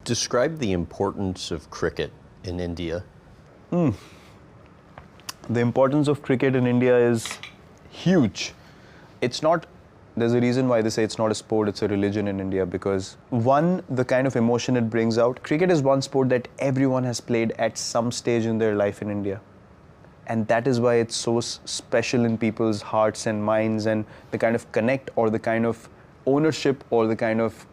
Describe the importance of cricket in India. The importance of cricket in India is huge. It's not, there's a reason why they say it's not a sport, it's a religion in India, because one, the kind of emotion it brings out. Cricket is one sport that everyone has played at some stage in their life in India. And that is why it's so special in people's hearts and minds, and the kind of connect or the kind of ownership or the kind of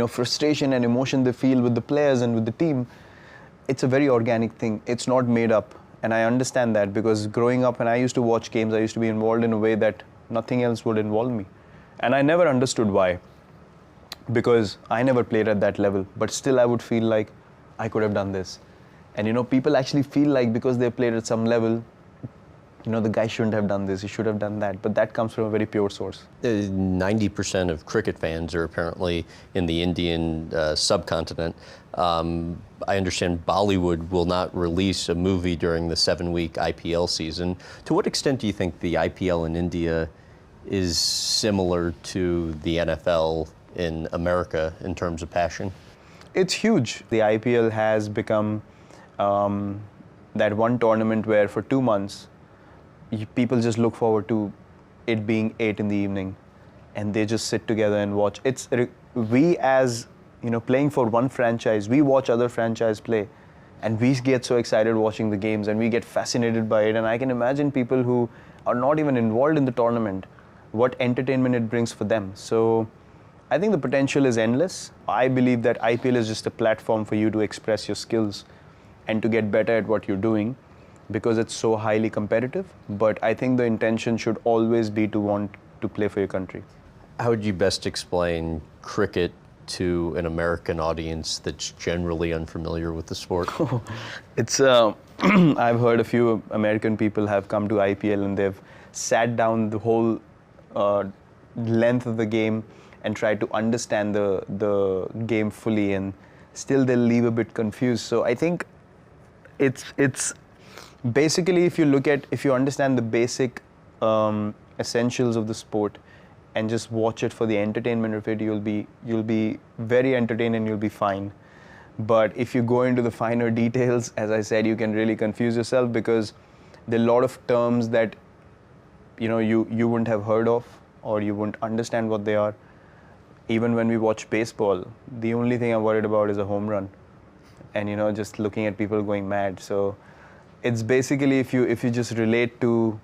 frustration and emotion they feel with the players and with the team. It's a very organic thing. It's not made up. And I understand that, because growing up when I used to watch games, I used to be involved in a way that nothing else would involve me. And I never understood why, because I never played at that level, but still I would feel like I could have done this. And people actually feel like because they played at some level, the guy shouldn't have done this, he should have done that. But that comes from a very pure source. 90% of cricket fans are apparently in the Indian subcontinent. I understand Bollywood will not release a movie during the 7-week IPL season. To what extent do you think the IPL in India is similar to the NFL in America in terms of passion? It's huge. The IPL has become that one tournament where for 2 months, people just look forward to it being 8 in the evening, and they just sit together and watch. We as playing for one franchise, we watch other franchise play, and we get so excited watching the games, and we get fascinated by it. And I can imagine people who are not even involved in the tournament, what entertainment it brings for them. So I think the potential is endless. I believe that IPL is just a platform for you to express your skills and to get better at what you're doing, because it's so highly competitive. But I think the intention should always be to want to play for your country. How would you best explain cricket to an American audience that's generally unfamiliar with the sport? I've heard a few American people have come to IPL and they've sat down the whole length of the game and tried to understand the game fully, and still they'll leave a bit confused. So I think it's basically, if you understand the basic essentials of the sport and just watch it for the entertainment of it, you'll be very entertained and you'll be fine. But if you go into the finer details, as I said, you can really confuse yourself, because there are a lot of terms that you wouldn't have heard of, or you wouldn't understand what they are. Even when we watch baseball, the only thing I'm worried about is a home run, and just looking at people going mad. So it's basically, if you just relate to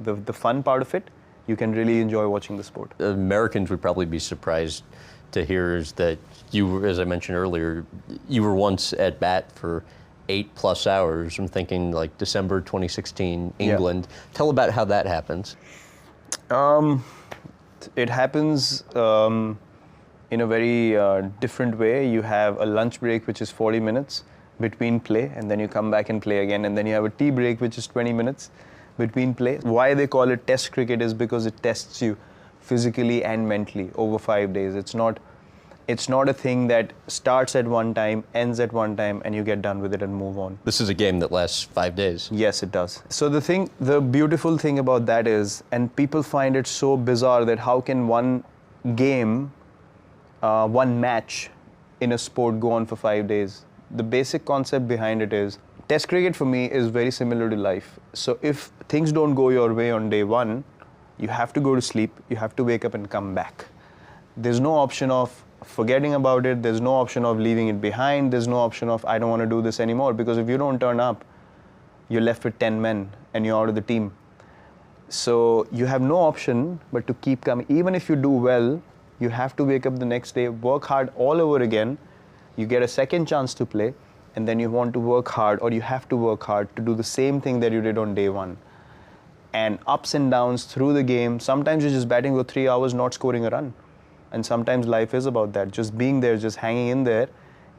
the fun part of it, you can really enjoy watching the sport. Americans would probably be surprised to hear is that you were, as I mentioned earlier, you were once at bat for 8+ hours. I'm thinking like December 2016, England. Yeah. Tell about how that happens. It happens in a very different way. You have a lunch break, which is 40 minutes between play, and then you come back and play again, and then you have a tea break, which is 20 minutes between play. Why they call it test cricket is because it tests you physically and mentally over 5 days. It's not a thing that starts at one time, ends at one time, and you get done with it and move on. This is a game that lasts 5 days. Yes, it does. So the beautiful thing about that is, and people find it so bizarre, that how can one game, one match in a sport go on for 5 days? The basic concept behind it is, Test cricket for me is very similar to life. So if things don't go your way on day one, you have to go to sleep, you have to wake up and come back. There's no option of forgetting about it, there's no option of leaving it behind, there's no option of I don't want to do this anymore, because if you don't turn up, you're left with 10 men and you're out of the team. So you have no option but to keep coming. Even if you do well, you have to wake up the next day, work hard all over again, you get a second chance to play, and then you want to work hard, or you have to work hard to do the same thing that you did on day one. And ups and downs through the game. Sometimes you're just batting for 3 hours, not scoring a run. And sometimes life is about that, just being there, just hanging in there,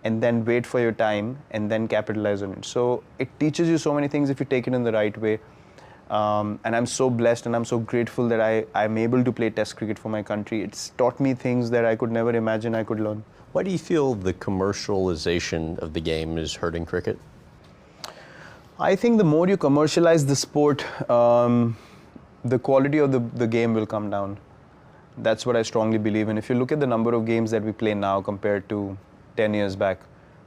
and then wait for your time, and then capitalize on it. So it teaches you so many things if you take it in the right way. And I'm so blessed and I'm so grateful that I'm able to play test cricket for my country. It's taught me things that I could never imagine I could learn. Why do you feel the commercialization of the game is hurting cricket? I think the more you commercialize the sport, the quality of the game will come down. That's what I strongly believe in. If you look at the number of games that we play now compared to 10 years back.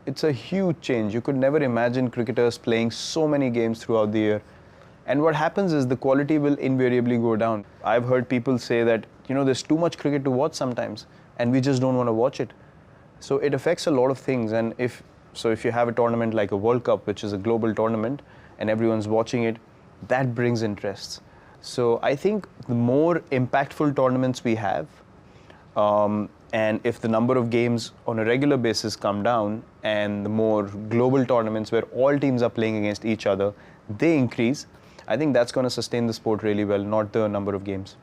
It's a huge change. You could never imagine cricketers playing so many games throughout the year. And what happens is the quality will invariably go down. I've heard people say that, there's too much cricket to watch sometimes, and we just don't want to watch it. So it affects a lot of things. And if you have a tournament like a World Cup, which is a global tournament, and everyone's watching it, that brings interests. So I think the more impactful tournaments we have, and if the number of games on a regular basis come down, and the more global tournaments where all teams are playing against each other, they increase, I think that's going to sustain the sport really well, not the number of games.